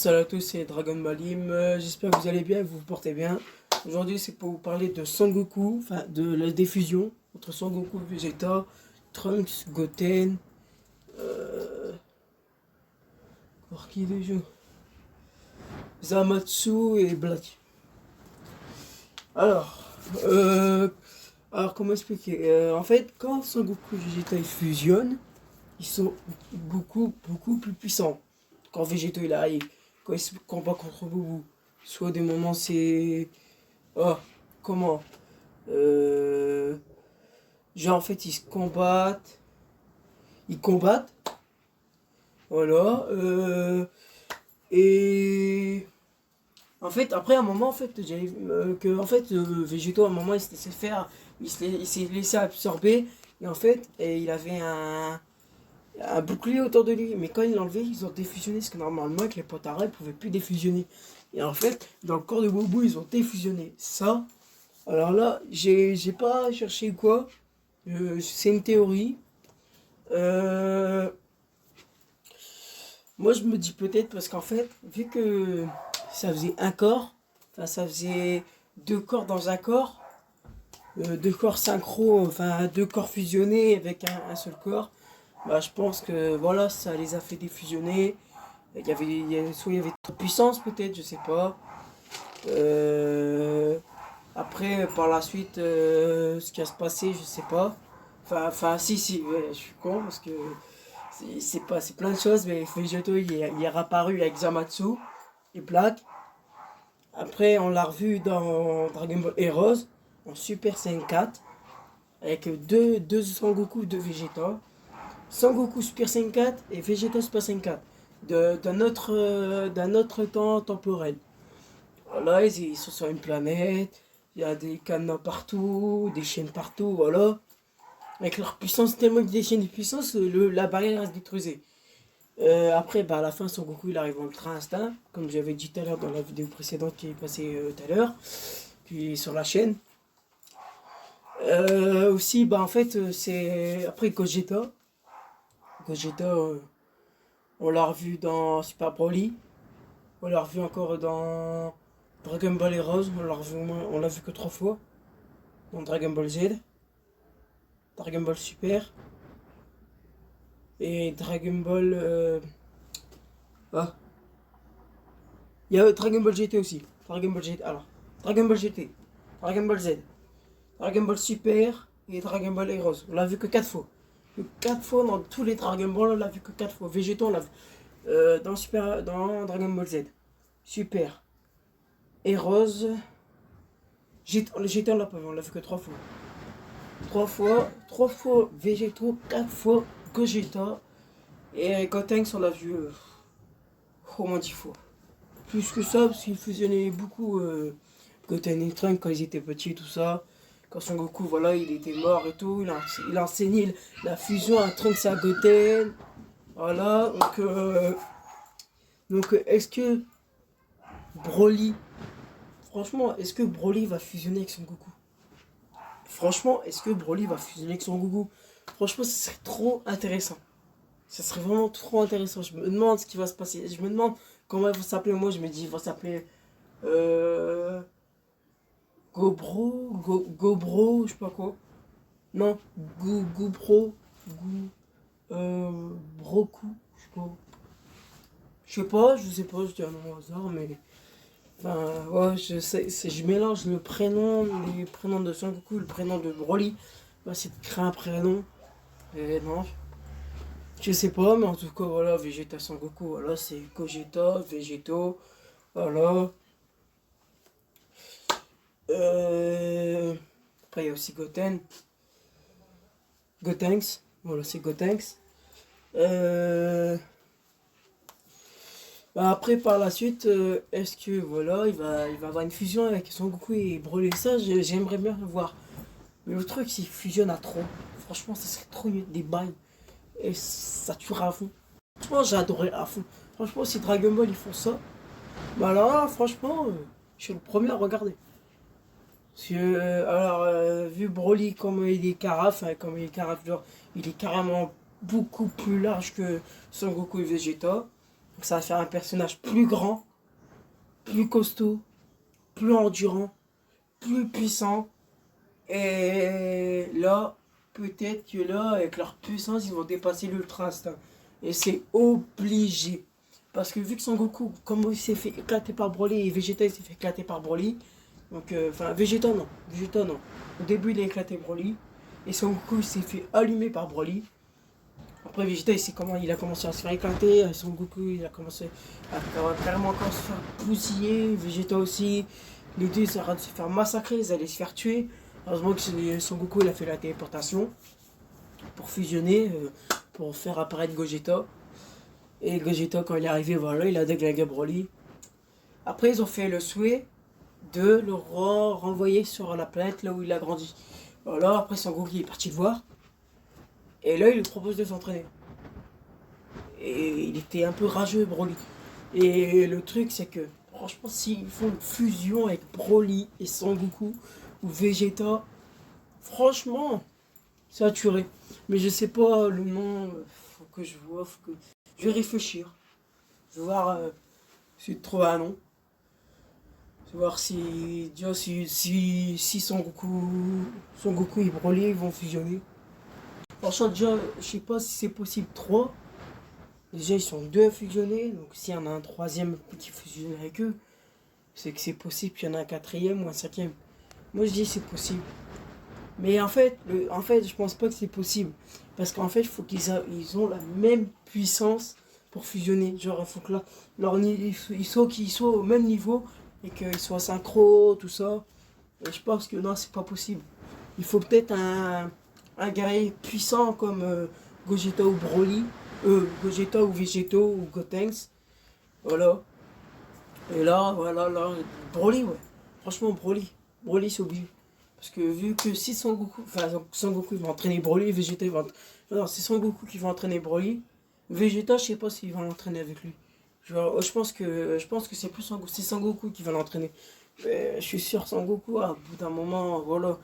Salut à tous, c'est Dragon Balim. J'espère que vous allez bien, vous vous portez bien. Aujourd'hui, c'est pour vous parler de Sangoku, enfin de la diffusion entre Sangoku, Vegeta, Trunks, Goten, pour qui déjà Zamatsu et Black. Alors, euh, comment expliquer en fait, quand Sangoku et Vegeta ils fusionnent, ils sont beaucoup plus puissants. Quand Vegeta il arrive, quand il se combat contre Boubou, soit des moments c'est... Oh, comment genre en fait ils combattent, voilà, et en fait après un moment en fait j'avais que en fait Végéto à un moment il s'est laissé faire, il s'est laissé absorber et en fait il avait un bouclier autour de lui, mais quand ils l'ont enlevé ils ont défusionné parce que normalement avec les potards ils pouvaient plus défusionner et en fait dans le corps de Boubou ils ont défusionné ça. Alors là, j'ai pas cherché quoi. C'est une théorie. Euh, Moi, je me dis peut-être parce qu'en fait, vu que ça faisait un corps, enfin, ça faisait deux corps dans un corps, deux corps synchro, enfin, deux corps fusionnés avec un seul corps, bah, je pense que voilà, ça les a fait défusionner. Soit il y avait trop de puissance, peut-être, je sais pas. Après, par la suite, ce qui va se passer, je sais pas. Si, ouais, je suis con parce que c'est plein de choses, mais Végéto il est réapparu avec Zamatsu et Black. Après, on l'a revu dans Dragon Ball Heroes en Super Saiyan 4 avec deux Sangoku, deux Vegeta. Sangoku Super Saiyan 4 et Vegeta Super Saiyan 4 d'un autre temps temporel. Voilà, ils sont sur une planète, il y a des cadenas partout, des chaînes partout, voilà. Avec leur puissance, tellement qu'ils déchaînent de puissance, la barrière reste détruisée. Après, bah, à la fin, Son Goku il arrive en Ultra Instinct, comme j'avais dit tout à l'heure dans la vidéo précédente qui est passée tout à l'heure, puis sur la chaîne. Aussi, bah en fait, c'est. Après Gogeta. Gogeta, on l'a revu dans Super Broly, on l'a revu encore dans Dragon Ball Heroes, on l'a vu que 3 fois. Dans Dragon Ball Z, Dragon Ball Super et Dragon Ball. Ah, il y a Dragon Ball GT aussi. Dragon Ball GT. Alors, Dragon Ball GT, Dragon Ball Z, Dragon Ball Super et Dragon Ball Heroes. On l'a vu que 4 fois. Que 4 fois dans tous les Dragon Ball, on l'a vu que 4 fois. Végéto, on l'a vu dans Dragon Ball Z. Super. Heroes. GT, on l'a pas vu, on l'a vu que 3 fois. 3 fois Végéto, 4 fois Gogeta. Et Gotenks, on l'a vu au moins 10 fois. Plus que ça, parce qu'il fusionnait beaucoup Goten et Trunks quand ils étaient petits, tout ça. Quand Son Goku, voilà, il était mort et tout, il a enseigné la fusion à Trunks et à Goten. Voilà, donc est-ce que Broly, franchement, est-ce que Broly va fusionner avec Son Goku? Franchement, est-ce que Broly va fusionner avec Son Goku? Franchement, ce serait trop intéressant. Ça serait vraiment trop intéressant. Je me demande ce qui va se passer. Je me demande comment il va s'appeler. Moi, je me dis, il va s'appeler euh, Gobro, je sais pas quoi. Non, Gobro, Broku, je sais pas, je dis un nom au hasard, mais. Enfin, ouais, je mélange les prénoms de Son Goku, le prénom de Broly. Bah, c'est de créer un prénom. Et non, je sais pas, mais en tout cas, voilà, Vegeta Son Goku, voilà, c'est Gogeta, Vegeto, voilà. Après, il y a aussi Gotenks, voilà, c'est Gotenks. Bah après, par la suite, est-ce que, voilà, il va avoir une fusion avec Son Goku et Broly? Ça, j'aimerais bien le voir. Mais le truc, s'il fusionne à trop, franchement, ça serait trop mieux, des bails. Et ça tuera à fond. Franchement, j'ai adoré à fond. Franchement, si Dragon Ball ils font ça, bah là, franchement, je suis le premier à regarder. Parce que, vu Broly comme il est carafe, hein, comme il est carafe, genre, il est carrément beaucoup plus large que Son Goku et Vegeta. Donc ça va faire un personnage plus grand, plus costaud, plus endurant, plus puissant. Et là, peut-être que là, avec leur puissance, ils vont dépasser l'Ultra Instinct. Et c'est obligé. Parce que vu que Son Goku, comme il s'est fait éclater par Broly, et Vegeta il s'est fait éclater par Broly, donc, enfin, Vegeta non, Vegeta non. Au début, il a éclaté Broly, et Son Goku il s'est fait allumer par Broly. Après, Vegeta, il a commencé à se faire éclater, Son Goku, il a commencé à carrément encore se faire bousiller, Vegeta aussi. Les deux, ils arrêtent de se faire massacrer, ils allaient se faire tuer. Heureusement que Son Goku, il a fait la téléportation pour fusionner, pour faire apparaître Gogeta. Et Gogeta, quand il est arrivé, voilà, il a déglingué Broly. Après, ils ont fait le souhait de le renvoyer sur la planète là où il a grandi. Voilà, après Son Goku est parti le voir. Et là, il lui propose de s'entraîner. Et il était un peu rageux, Broly. Et le truc, c'est que, franchement, s'ils font une fusion avec Broly et Son Goku, ou Vegeta, franchement, ça a tué. Mais je sais pas le nom, faut que je vois, je vais réfléchir. Je vais voir si je trouve un nom. Je vais voir si, déjà, si Son Goku et Broly vont fusionner. Franchement, déjà, je sais pas si c'est possible 3. Déjà, ils sont deux fusionnés, donc s'il y en a un troisième qui fusionne avec eux, c'est que c'est possible qu'il y en a un quatrième ou un cinquième. Moi, je dis c'est possible. Mais en fait, je pense pas que c'est possible. Parce qu'en fait, il faut ils ont la même puissance pour fusionner. Genre, il faut que qu'ils soient au même niveau et qu'ils soient synchro, tout ça. Et je pense que non, c'est pas possible. Il faut peut-être un guerrier puissant comme Gogeta ou Broly. Gogeta ou Vegeto ou Gotenks. Voilà. Et là, voilà, là, Broly, ouais. Franchement, Broly. Broly, c'est obligé. Parce que vu que si Son Goku, enfin Son Goku il va entraîner Broly, Vegeta il va. Non, c'est Son Goku qui va entraîner Broly. Vegeta, je sais pas s'il va l'entraîner avec lui. Je pense que c'est plus c'est Son Goku qui va l'entraîner. Mais je suis sûr Son Goku, à bout d'un moment, voilà.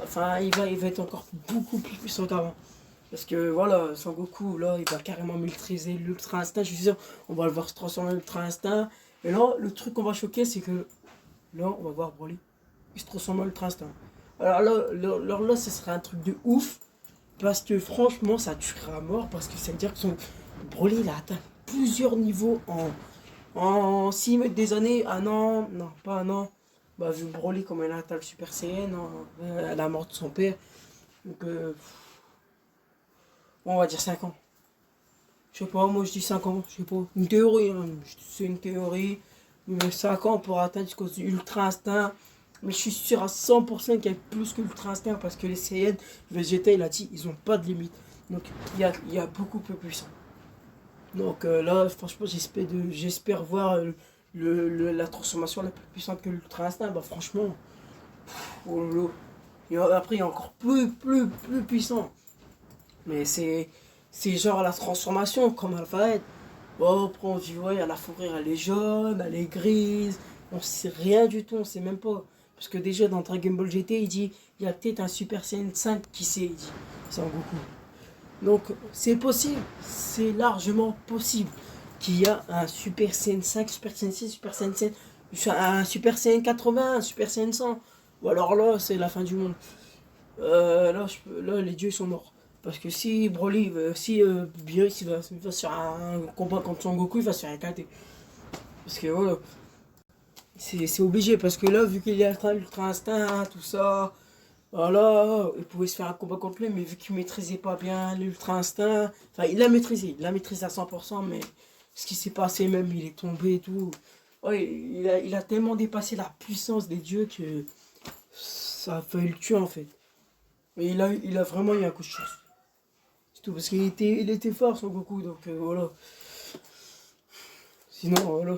Enfin, il va être encore beaucoup plus puissant qu'avant. Parce que voilà, Son Goku, là, il va carrément maîtriser l'Ultra Instinct. Je suis sûr, on va le voir se transformer en Ultra Instinct. Et là, le truc qu'on va choquer, c'est que là, on va voir Broly. Il se transforme en Ultra Instinct. Alors là, ce serait un truc de ouf. Parce que franchement, ça tuerait à mort. Parce que ça veut dire que son Broly, il a atteint plusieurs niveaux en 6 mètres des années. Un an, non, pas un an. Bah, vu Broly, comme elle a atteint le Super Saiyan, à la mort de son père. Donc, on va dire 5 ans. Je sais pas, moi je dis 5 ans, je sais pas. Une théorie, hein. C'est une théorie. Mais 5 ans pour atteindre jusqu'au Ultra Instinct. Mais je suis sûr à 100% qu'il y a plus que l'Ultra Instinct parce que les Saiyans, Vegeta il a dit, ils ont pas de limite. Donc il y a beaucoup plus puissant. Donc là, franchement, j'espère voir la transformation la plus puissante que l'Ultra Instinct. Bah franchement, oh là là. Après, il y a encore plus puissant. Mais c'est genre la transformation, comme elle va être. Bon, après on dit, ouais, la fourrure elle est jaune, elle est grise. On sait rien du tout, on sait même pas. Parce que déjà dans Dragon Ball GT, il dit, il y a peut-être un Super Saiyan 5 qui sait, il dit. C'est un Goku. Donc c'est possible, c'est largement possible qu'il y a un Super Saiyan 5, Super Saiyan 6, Super Saiyan 7, un Super Saiyan 80, un Super Saiyan 100. Ou alors là, c'est la fin du monde. Là, les dieux sont morts. Parce que si Broly, si Beerus il va sur un combat contre Son Goku, il va se faire éclater. Parce que voilà, c'est obligé. Parce que là, vu qu'il y a l'Ultra Instinct, tout ça, voilà, il pouvait se faire un combat contre lui, mais vu qu'il maîtrisait pas bien l'Ultra Instinct, enfin, il l'a maîtrisé à 100%, mais ce qui s'est passé, même, il est tombé et tout. Ouais, il a tellement dépassé la puissance des dieux que ça a failli le tuer en fait. Mais il a vraiment eu un coup de chance. C'est tout, parce qu'il était fort son Goku, donc voilà. Sinon, voilà,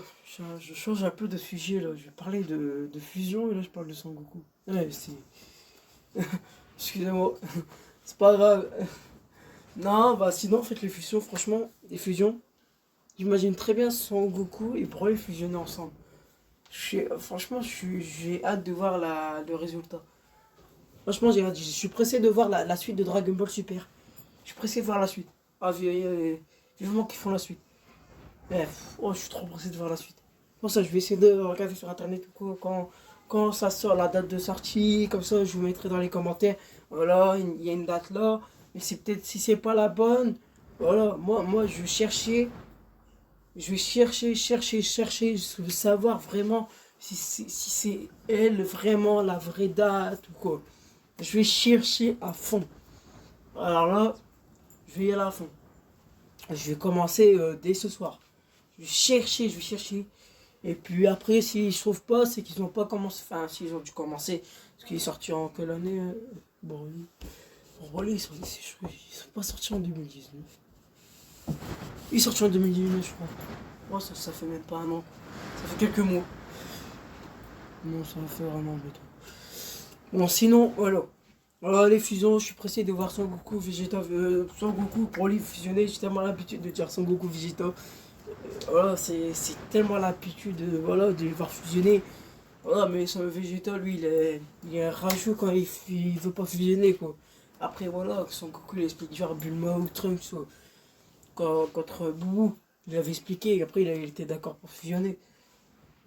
je change un peu de sujet là. Je vais parler de fusion et là je parle de Son Goku. Ouais, c'est. Excusez-moi, c'est pas grave. Non, bah sinon, en fait, les fusions, franchement, les fusions, j'imagine très bien Son Goku et Broly fusionner ensemble. Franchement, j'ai hâte de voir le résultat. Franchement, je suis pressé de voir la suite de Dragon Ball Super. Je suis pressé de voir la suite. Ah, vivement qu'ils font la suite. Bref, oh, je suis trop pressé de voir la suite. Pour ça, je vais essayer de regarder sur internet ou quoi, quand ça sort la date de sortie. Comme ça, je vous mettrai dans les commentaires. Voilà, il y a une date là. Mais c'est peut-être si c'est pas la bonne. Voilà, moi je vais chercher. Je vais chercher. Je veux savoir vraiment si c'est elle vraiment la vraie date ou quoi. Je vais chercher à fond. Alors là, je vais y aller à fond. Je vais commencer dès ce soir. Je vais chercher. Et puis après, s'ils ne trouvent pas, c'est qu'ils n'ont pas commencé. Enfin, s'ils ont dû commencer. Parce qu'il est sorti en quelle année bon, ils sont pas sortis en 2019. Il est sorti en 2019, je crois. Oh, ça fait même pas un an. Ça fait quelques mois. Non, ça va faire un an bientôt. Bon, sinon, voilà. Alors, les fusions, je suis pressé de voir Son Goku, Vegeta. Son Goku, pour lui fusionner, j'ai tellement l'habitude de dire Son Goku, Vegeta. Voilà, c'est tellement l'habitude voilà, de les voir fusionner. Voilà, mais son Vegeta, lui, il est rageux quand il veut pas fusionner, quoi. Après, voilà, Son Goku, il explique genre Bulma ou Trunks, contre Boubou. Il avait expliqué, et après, il était d'accord pour fusionner.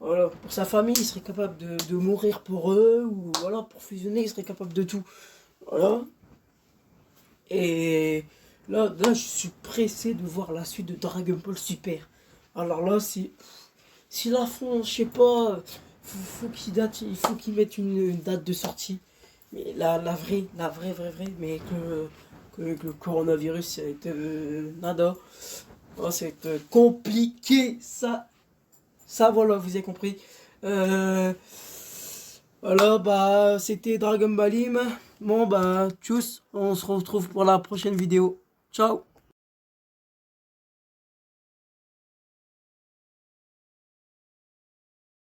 Voilà, pour sa famille, il serait capable de mourir pour eux, ou voilà, pour fusionner, il serait capable de tout. Voilà. Et là, je suis pressé de voir la suite de Dragon Ball Super. Alors là, si la font, je sais pas, il faut qu'ils mettent une date de sortie. Mais vraie, mais que le coronavirus, ça va être nada. Oh, ça va être compliqué, ça voilà, vous avez compris. Euh, voilà, bah, c'était Dragon Ballim. Bon, bah, tchuss, on se retrouve pour la prochaine vidéo. Ciao!